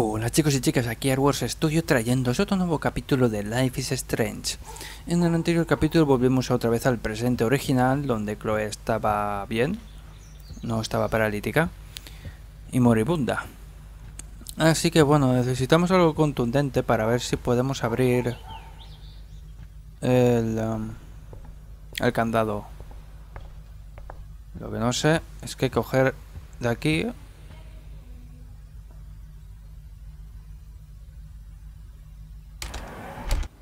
Hola chicos y chicas, aquí AeWorksStudio trayéndoos otro nuevo capítulo de Life is Strange. En el anterior capítulo volvimos otra vez al presente original, donde Chloe estaba bien, no estaba paralítica y moribunda. Así que bueno, necesitamos algo contundente para ver si podemos abrir el candado. Lo que no sé es que coger de aquí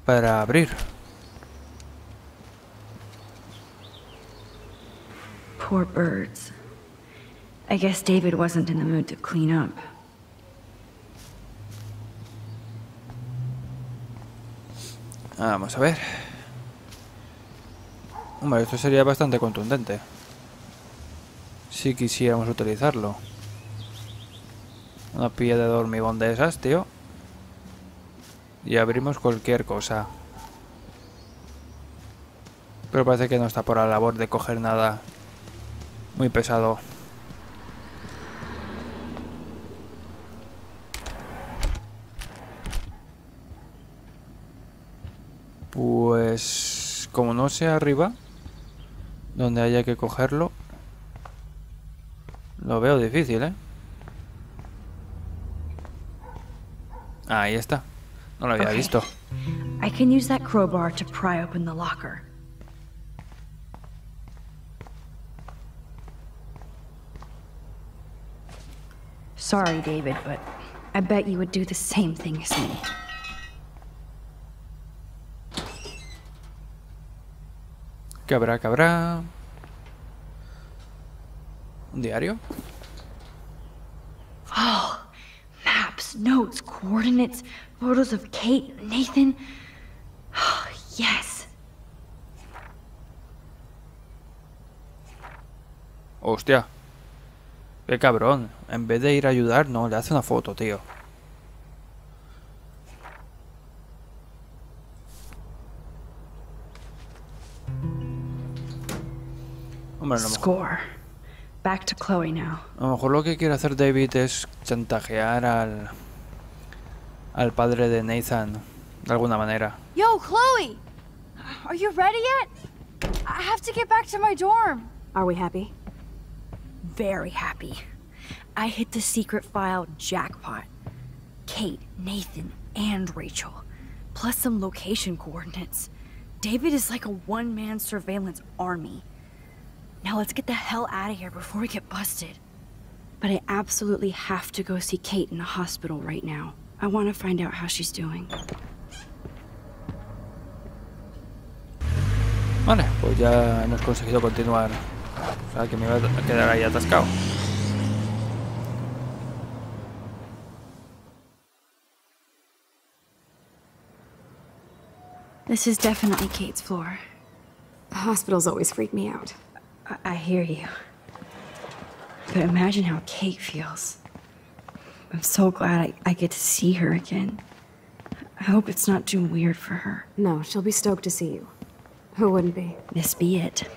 para abrir. Poor birds. I guess David wasn't in the mood to clean up. Vamos a ver. Hombre, esto sería bastante contundente si quisiéramos utilizarlo. Una piedra de hormigón de esas, tío. Y abrimos cualquier cosa. Pero parece que no está por la labor de coger nada muy pesado. Pues como no sea arriba donde haya que cogerlo, lo veo difícil, ¿eh? Ahí está. No lo había visto. I can use that crowbar to pry open the locker. Sorry, David, but I bet you would do the same thing as me. ¿Qué habrá? ¿Qué habrá? ¿Un diario? Oh, maps, notes, coordinates, photos of Kate, Nathan. Oh, yes. Hostia. Qué cabrón. En vez de ir a ayudar, no, le hace una foto, tío. Hombre, Score. Back to Chloe now. A lo mejor lo que quiere hacer David es chantajear al padre de Nathan de alguna manera. Yo, Chloe! Are you ready yet? I have to get back to my dorm. Are we happy? Very happy. I hit the secret file jackpot. Kate, Nathan, and Rachel. Plus some location coordinates. David is like a one-man surveillance army. Now let's get the hell out of here before we get busted. But I absolutely have to go see Kate in the hospital right now. I want to find out how she's doing. Vale, pues ya hemos conseguido continuar. O sea, que me iba a quedar ahí atascado. This is definitely Kate's floor. The hospitals always freak me out. I hear you. But imagine how Kate feels. I'm so glad I get to see her again. I hope it's not too weird for her. No, she'll be stoked to see you. Who wouldn't be? This be it.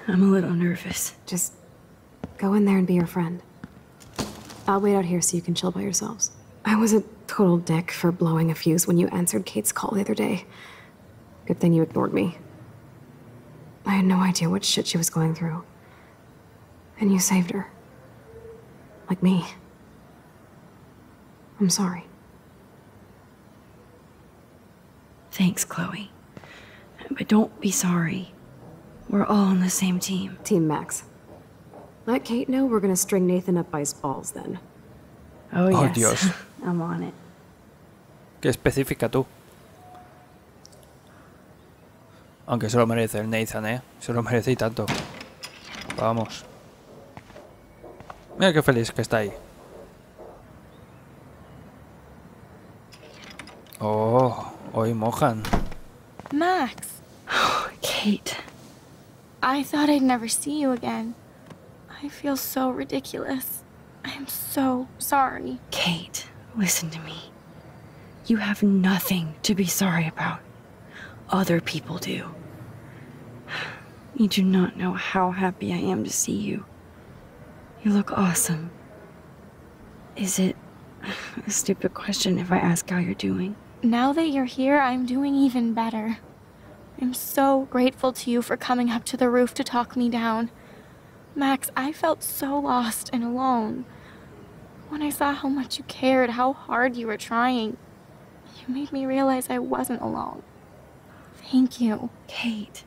I'm a little nervous. Just go in there and be your friend. I'll wait out here so you can chill by yourselves. I was a total dick for blowing a fuse when you answered Kate's call the other day. Good thing you ignored me. I had no idea what shit she was going through. And you saved her. Like me. I'm sorry. Thanks, Chloe. But don't be sorry. We're all on the same team. Team Max. Let Kate know we're gonna string Nathan up by his balls then. Oh, yes. Oh, Dios. I'm on it. Qué específica tú. Aunque se lo merece el Nathan, ¿eh? Se lo merece y tanto. Vamos. Mira qué feliz que está ahí. Oh, hoy mojan. Max, Kate. I thought I'd never see you again. I feel so ridiculous. I'm so sorry. Kate, listen to me. You have nothing to be sorry about. Other people do. You do not know how happy I am to see you. You look awesome. Is it A stupid question if I ask how you're doing. Now that you're here, I'm doing even better. I'm so grateful to you for coming up to the roof to talk me down. Max, I felt so lost and alone. When I saw how much you cared, how hard you were trying, you made me realize I wasn't alone. Thank you. Kate,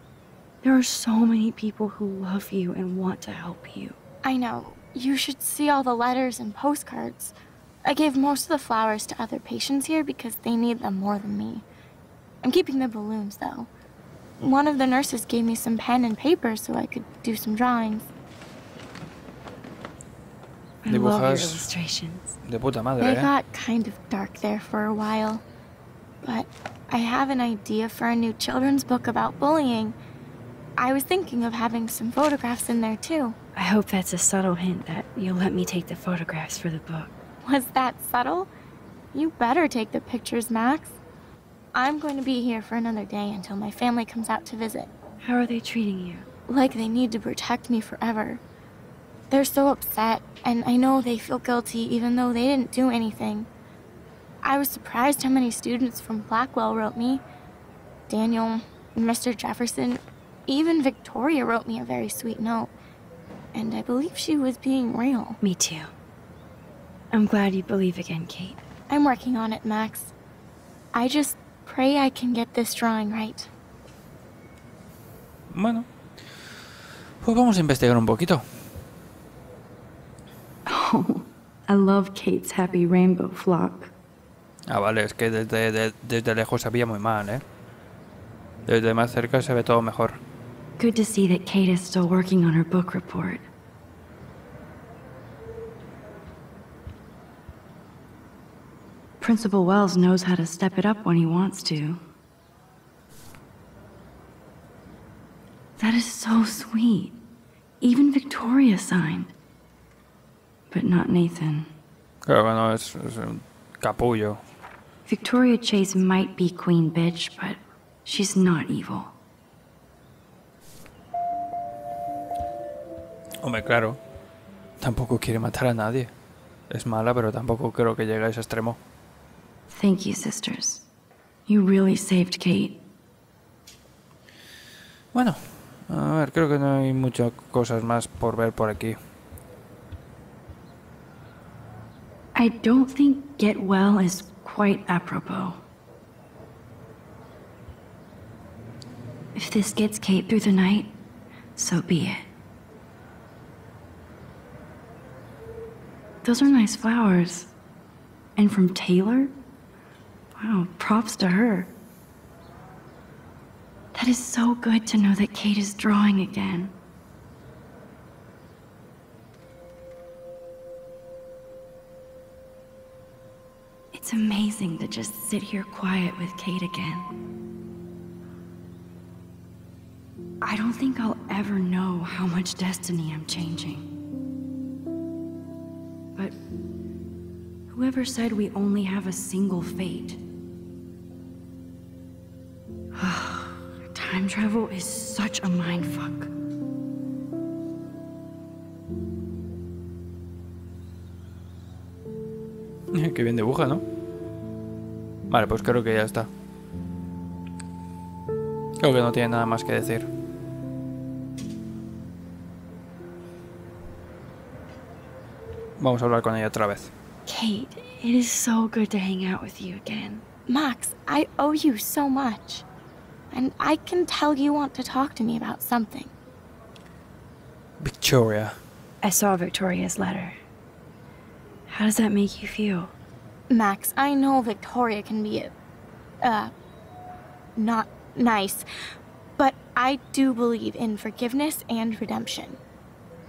there are so many people who love you and want to help you. I know. You should see all the letters and postcards. I gave most of the flowers to other patients here because they need them more than me. I'm keeping the balloons, though. One of the nurses gave me some pen and paper so I could do some drawings. I love your illustrations. De puta madre, They got kind of dark there for a while. But I have an idea for a new children's book about bullying. I was thinking of having some photographs in there, too. I hope that's a subtle hint that you'll let me take the photographs for the book. Was that subtle? You better take the pictures, Max. I'm going to be here for another day until my family comes out to visit. How are they treating you? Like they need to protect me forever. They're so upset, and I know they feel guilty even though they didn't do anything. I was surprised how many students from Blackwell wrote me. Daniel, Mr. Jefferson, even Victoria wrote me a very sweet note. And I believe she was being real. Me too. I'm glad you believe again, Kate. I'm working on it, Max. I just pray I can get this drawing right. Bueno, pues vamos a investigar un poquito. Oh, I love Kate's happy rainbow flock. Ah, vale, es que desde lejos se veía muy mal, ¿eh? Desde más cerca se ve todo mejor. Good to see that Kate is still working on her book report. Principal Wells knows how to step it up when he wants to. That is so sweet. Even Victoria signed. But not Nathan. Claro que no, es un capullo. Victoria Chase might be Queen Bitch, but she's not evil. Hombre, claro. Tampoco quiere matar a nadie. Es mala, pero tampoco creo que llegue a ese extremo. Thank you, sisters. You really saved Kate. Bueno, a ver, creo que no hay muchas cosas más por ver por aquí. I don't think get well is quite apropos. If this gets Kate through the night, so be it. Those are nice flowers. And from Taylor? Wow, props to her. That is so good to know that Kate is drawing again. It's amazing to just sit here quiet with Kate again. I don't think I'll ever know how much destiny I'm changing. But whoever said we only have a single fate? Time travel is such a mindfuck. Qué bien dibuja, ¿no? Vale, pues creo que ya está. Creo que no tiene nada más que decir. Vamos a hablar con ella otra vez. Kate, it is so good to hang out with you again. Max, I owe you so much. And I can tell you want to talk to me about something. Victoria. I saw Victoria's letter. How does that make you feel? Max, I know Victoria can be not nice, but I do believe in forgiveness and redemption.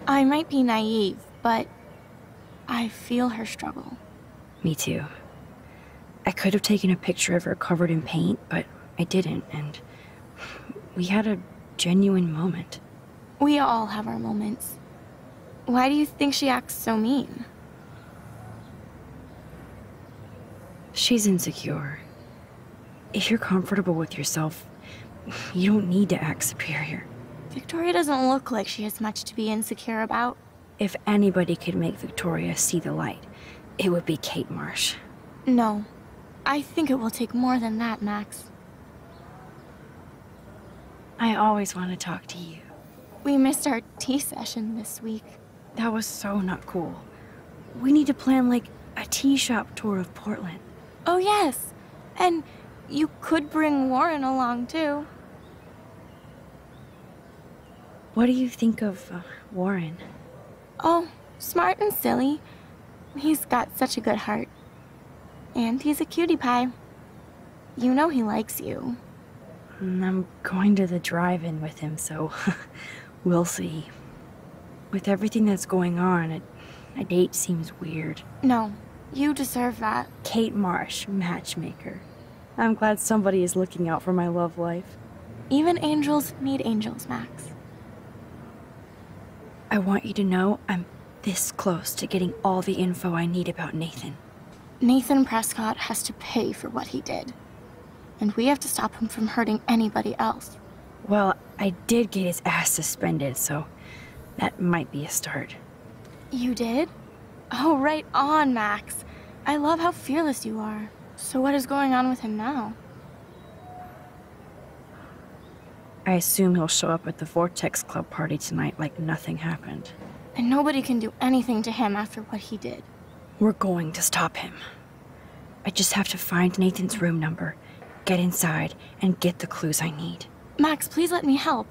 I might be naive, but I feel her struggle. Me too. I could have taken a picture of her covered in paint, but I didn't, and we had a genuine moment. We all have our moments. Why do you think she acts so mean? She's insecure. If you're comfortable with yourself, you don't need to act superior. Victoria doesn't look like she has much to be insecure about. If anybody could make Victoria see the light, it would be Kate Marsh. No. I think it will take more than that, Max. I always want to talk to you. We missed our tea session this week. That was so not cool. We need to plan, like, a tea shop tour of Portland. Oh, yes. And you could bring Warren along, too. What do you think of Warren? Oh, smart and silly. He's got such a good heart. And he's a cutie pie. You know he likes you. I'm going to the drive-in with him, so we'll see. With everything that's going on, a date seems weird. No, you deserve that. Kate Marsh, matchmaker. I'm glad somebody is looking out for my love life. Even angels need angels, Max. I want you to know I'm this close to getting all the info I need about Nathan. Nathan Prescott has to pay for what he did. And we have to stop him from hurting anybody else. Well, I did get his ass suspended, so that might be a start. You did? Oh, right on, Max. I love how fearless you are. So what is going on with him now? I assume he'll show up at the Vortex Club party tonight like nothing happened. And nobody can do anything to him after what he did. We're going to stop him. I just have to find Nathan's room number, get inside, and get the clues I need. Max, please let me help.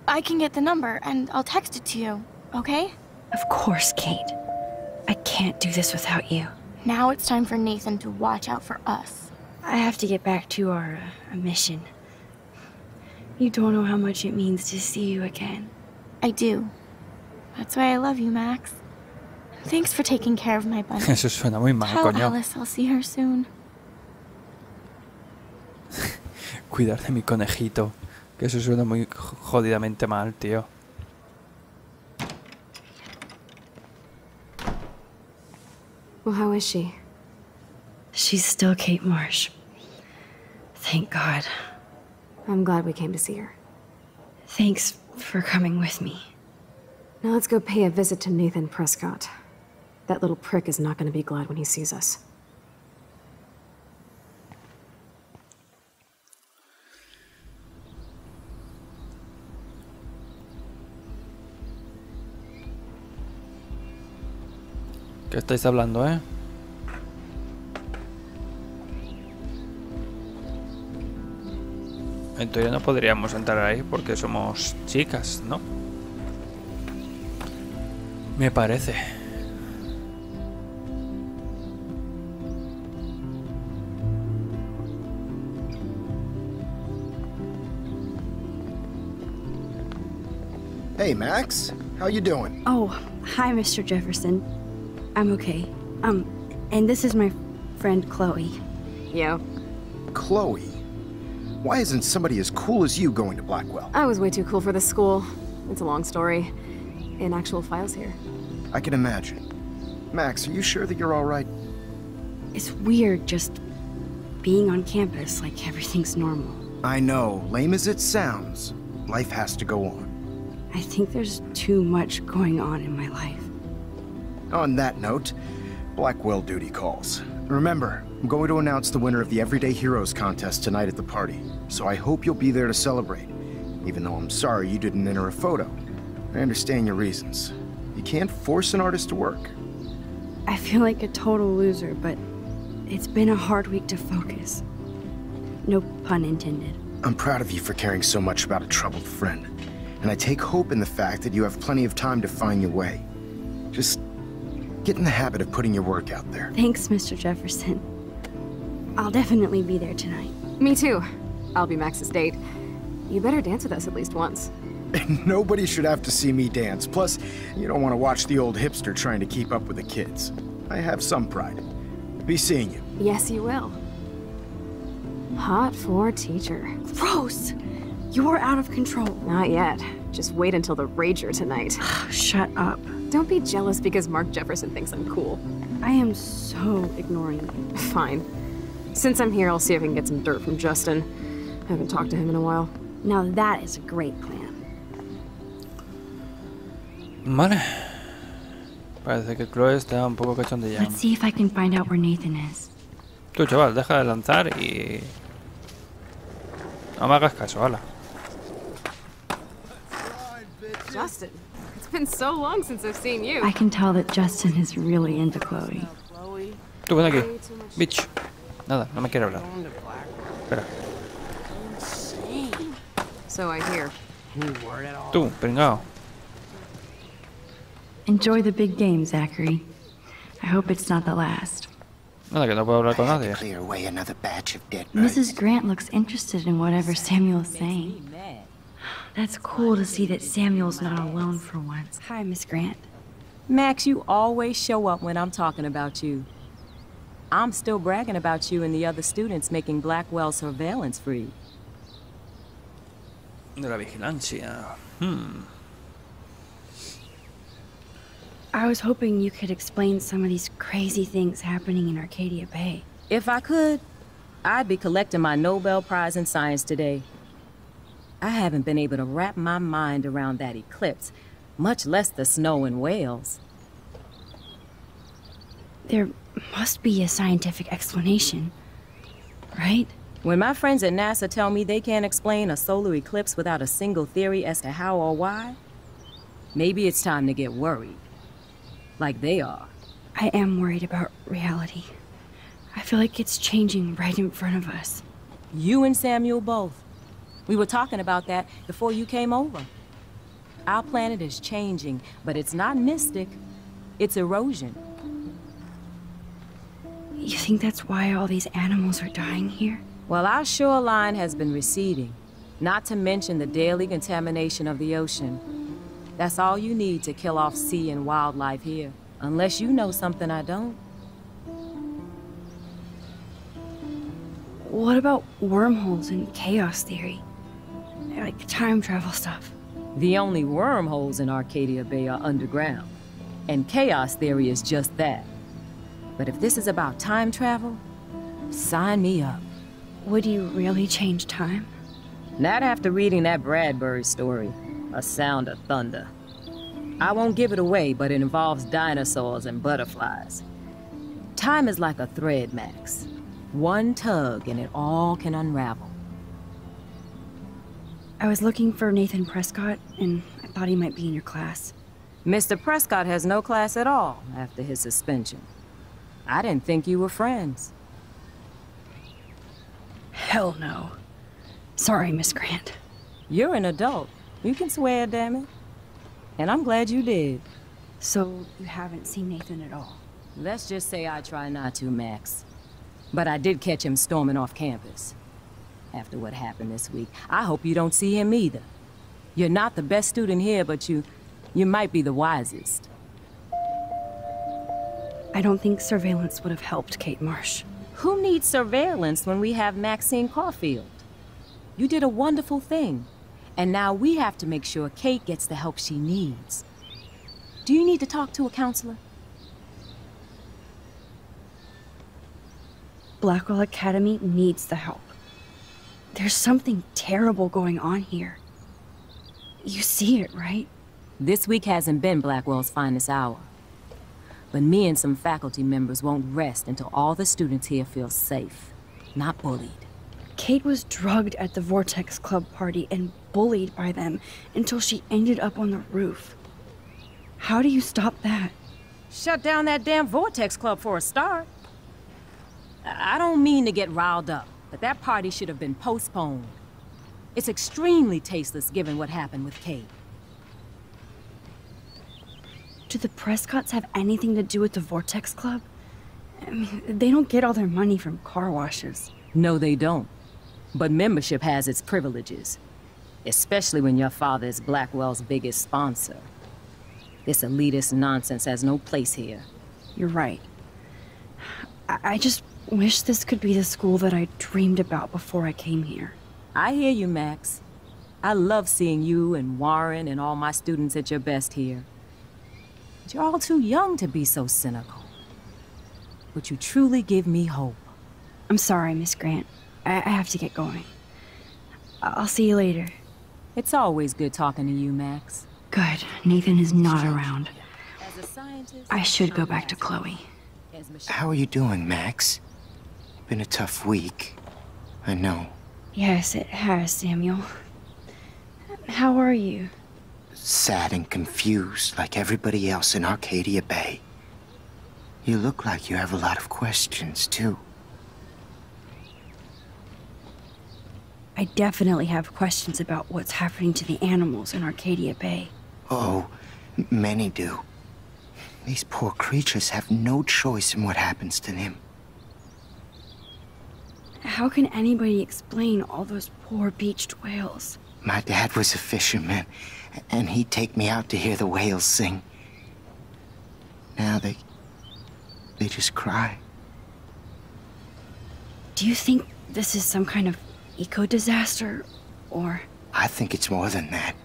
I can get the number, and I'll text it to you, okay? Of course, Kate. I can't do this without you. Now it's time for Nathan to watch out for us. I have to get back to our mission. You don't know how much it means to see you again. I do. That's why I love you, Max. Thanks for taking care of my bunny. Eso suena muy mal, Tell coño. Alice I'll see her soon. Cuidar de mi conejito. Que eso suena muy jodidamente mal, tío. Well, how is she? She's still Kate Marsh. Thank God. I'm glad we came to see her. Thanks for coming with me. Now let's go pay a visit to Nathan Prescott. That little prick is not going to be glad when he sees us. ¿Qué estáis hablando, eh? En teoría no podríamos entrar ahí porque somos chicas, ¿no? Me parece. Hey, Max. How you doing? Oh, hi, Mr. Jefferson. I'm okay. And this is my friend Chloe. Yo. Chloe? Why isn't somebody as cool as you going to Blackwell? I was way too cool for this school. It's a long story. In actual files here. I can imagine. Max, are you sure that you're all right? It's weird just being on campus like everything's normal. I know. Lame as it sounds, life has to go on. I think there's too much going on in my life. On that note, Blackwell duty calls. Remember, I'm going to announce the winner of the Everyday Heroes contest tonight at the party, so I hope you'll be there to celebrate, even though I'm sorry you didn't enter a photo. I understand your reasons. You can't force an artist to work. I feel like a total loser, but it's been a hard week to focus. No pun intended. I'm proud of you for caring so much about a troubled friend, and I take hope in the fact that you have plenty of time to find your way. Just get in the habit of putting your work out there. Thanks, Mr. Jefferson. I'll definitely be there tonight. Me too. I'll be Max's date. You better dance with us at least once. Nobody should have to see me dance. Plus, you don't want to watch the old hipster trying to keep up with the kids. I have some pride. Be seeing you. Yes, you will. Hot for teacher. Gross! You're out of control. Not yet. Just wait until the Rager tonight. Shut up. Don't be jealous because Mark Jefferson thinks I'm cool. I am so ignoring you. Fine. Since I'm here, I'll see if I can get some dirt from Justin. I haven't talked to him in a while. Now that is a great plan. Vale. Parece que Chloe está un poco cachondilla. Let's see if I can find out where Nathan is. Tú, chaval, deja de lanzar y... no me hagas caso, hala. Justin, it's been so long since I've seen you. I can tell that Justin is really into Chloe. Tú, ven aquí. Bitch. Nada, no me quiere hablar. Espera. So I hear. Tú, pringao. Enjoy the big game, Zachary. I hope it's not the last. Nada, que no puedo hablar con nadie. Clear away another batch of dead birds. Mrs. Grant looks interested in whatever Samuel's saying. That's cool to see that Samuel's not alone for once. Hi, Miss Grant. Max, you always show up when I'm talking about you. I'm still bragging about you and the other students making Blackwell surveillance free. De la vigilancia. I was hoping you could explain some of these crazy things happening in Arcadia Bay. If I could, I'd be collecting my Nobel Prize in Science today. I haven't been able to wrap my mind around that eclipse, much less the snow in Wales. There must be a scientific explanation, right? When my friends at NASA tell me they can't explain a solar eclipse without a single theory as to how or why, maybe it's time to get worried. Like they are. I am worried about reality. I feel like it's changing right in front of us. You and Samuel both. We were talking about that before you came over. Our planet is changing, but it's not mystic. It's erosion. You think that's why all these animals are dying here? Well, our shoreline has been receding, not to mention the daily contamination of the ocean. That's all you need to kill off sea and wildlife here, unless you know something I don't. What about wormholes and chaos theory? Like time travel stuff. The only wormholes in Arcadia Bay are underground, and chaos theory is just that. But if this is about time travel, sign me up. Would you really change time? Not after reading that Bradbury story, A Sound of Thunder. I won't give it away, but it involves dinosaurs and butterflies. Time is like a thread, Max. One tug and it all can unravel. I was looking for Nathan Prescott, and I thought he might be in your class. Mr. Prescott has no class at all after his suspension. I didn't think you were friends. Hell no. Sorry, Miss Grant. You're an adult. You can swear, damn it. And I'm glad you did. So, you haven't seen Nathan at all? Let's just say I try not to, Max. But I did catch him storming off campus. After what happened this week, I hope you don't see him either. You're not the best student here, but you might be the wisest. I don't think surveillance would have helped Kate Marsh. Who needs surveillance when we have Maxine Caulfield? You did a wonderful thing. And now we have to make sure Kate gets the help she needs. Do you need to talk to a counselor? Blackwell Academy needs the help. There's something terrible going on here. You see it, right? This week hasn't been Blackwell's finest hour. But me and some faculty members won't rest until all the students here feel safe, not bullied. Kate was drugged at the Vortex Club party and bullied by them until she ended up on the roof. How do you stop that? Shut down that damn Vortex Club for a start. I don't mean to get riled up, but that party should have been postponed. It's extremely tasteless given what happened with Kate. Do the Prescotts have anything to do with the Vortex Club? I mean, they don't get all their money from car washes. No, they don't. But membership has its privileges. Especially when your father is Blackwell's biggest sponsor. This elitist nonsense has no place here. You're right. I just wish this could be the school that I dreamed about before I came here. I hear you, Max. I love seeing you and Warren and all my students at your best here. But you're all too young to be so cynical. But you truly give me hope. I'm sorry, Miss Grant. I have to get going. I'll see you later. It's always good talking to you, Max. Good. Nathan is not around. I should go back to Chloe. How are you doing, Max? Been a tough week. I know. Yes, it has, Samuel. How are you? Sad and confused like everybody else in Arcadia Bay. You look like you have a lot of questions, too. I definitely have questions about what's happening to the animals in Arcadia Bay. Oh, many do. These poor creatures have no choice in what happens to them. How can anybody explain all those poor beached whales? My dad was a fisherman, and he'd take me out to hear the whales sing. Now they just cry. Do you think this is some kind of eco-disaster, or...? I think it's more than that.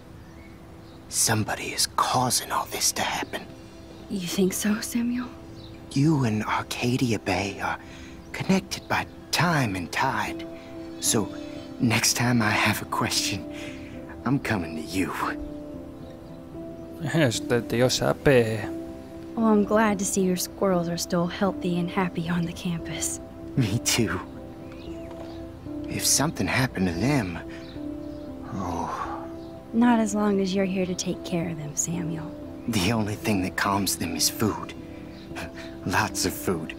Somebody is causing all this to happen. You think so, Samuel? You and Arcadia Bay are connected by time and tide. So, next time I have a question, I'm coming to you. Este tío sabe. Well, I'm glad to see your squirrels are still healthy and happy on the campus. Me too. If something happened to them... Oh... Not as long as you're here to take care of them, Samuel. The only thing that calms them is food. Lots of food.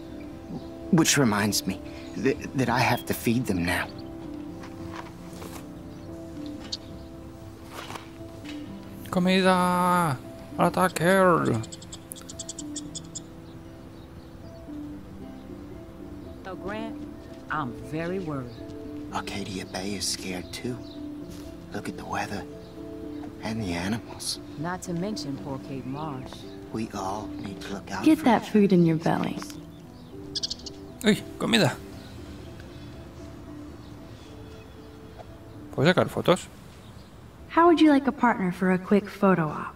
Which reminds me that I have to feed them now. Comida. Ataque. So, Grant, I'm very worried. Arcadia Bay is scared too. Look at the weather. And the animals. Not to mention poor Kate Marsh. We all need to look out Get for that food in your belly. Uy, comida. ¿Puedo sacar fotos? How would you like a partner for a quick photo op?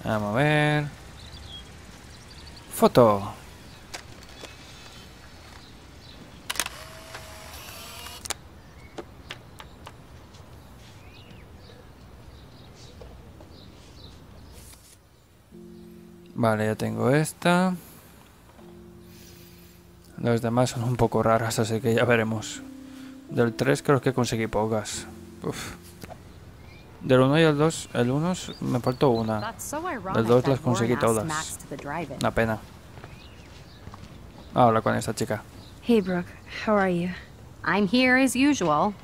Vamos a ver. Foto. Vale, ya tengo esta. Las demás son un poco raras, así que ya veremos. Del 3 creo que conseguí pocas. Uf. Del 1 y el 2, el 1 me faltó una. Del 2 las conseguí todas. Una pena. Habla con esta chica. Hey, Brooke. How are you? I'm here as usual.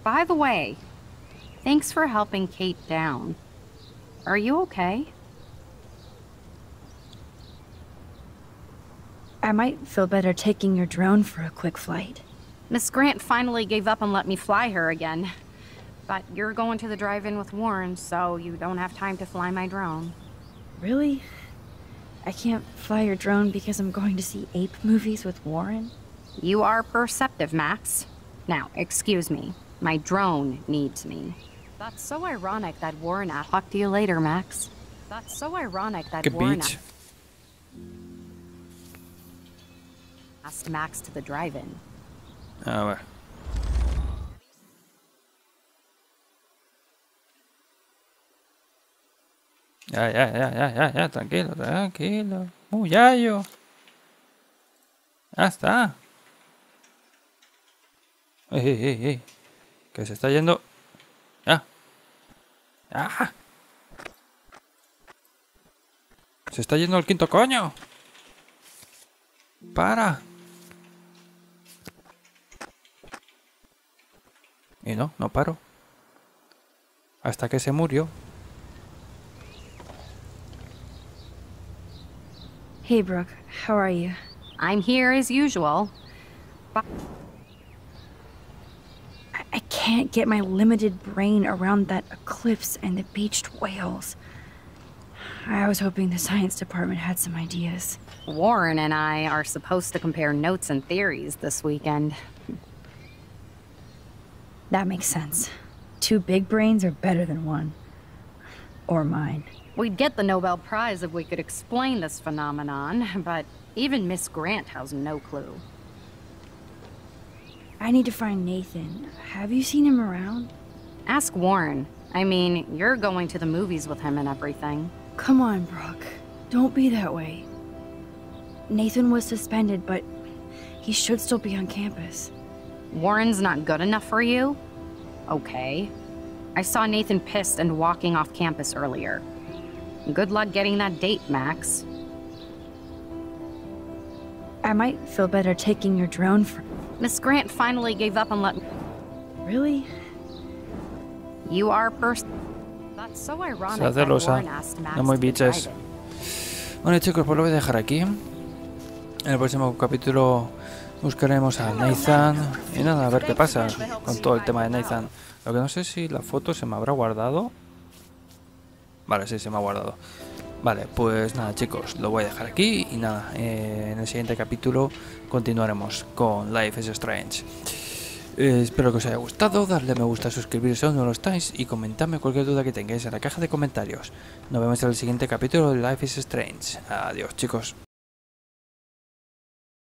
By the way, thanks for helping Kate down. Are you okay? I might feel better taking your drone for a quick flight. Miss Grant finally gave up and let me fly her again. But you're going to the drive-in with Warren, so you don't have time to fly my drone. Really? I can't fly your drone because I'm going to see ape movies with Warren? You are perceptive, Max. Now, excuse me. My drone needs me. That's so ironic that Warren... I'll talk to you later, Max. That's so ironic that Warren... Beach. Asked Max to the drive-in. A ver. Ya, tranquilo. Yayo. Ya está. Ey. Que se está yendo. Ya. Se está yendo el quinto coño. Para. Y no paro. Hasta que se murió. Hey, Brooke. How are you? I'm here as usual. I can't get my limited brain around that eclipse and the beached whales. I was hoping the science department had some ideas. Warren and I are supposed to compare notes and theories this weekend. That makes sense. 2 big brains are better than 1. Or mine. We'd get the Nobel Prize if we could explain this phenomenon, but even Miss Grant has no clue. I need to find Nathan. Have you seen him around? Ask Warren. I mean, you're going to the movies with him and everything. Come on, Brooke. Don't be that way. Nathan was suspended, but he should still be on campus. Warren's not good enough for you? Okay. I saw Nathan pissed and walking off campus earlier. Good luck getting that date, Max. I might feel better taking your drone for... Miss Grant finally gave up and let me... Really? You are That's so ironic Se hace that losa. Warren asked Max No muy to biches. drive it. Bueno chicos, pues lo voy a dejar aquí. En el próximo capítulo buscaremos a Nathan. Y nada, a ver qué pasa con todo el tema de Nathan. Lo que no sé si la foto se me habrá guardado. Vale, sí, se me ha guardado. Vale, pues nada chicos, lo voy a dejar aquí. Y nada, en el siguiente capítulo continuaremos con Life is Strange. Espero que os haya gustado, darle a me gusta, suscribiros si aún no lo estáis y comentadme cualquier duda que tengáis en la caja de comentarios. Nos vemos en el siguiente capítulo de Life is Strange. Adiós chicos.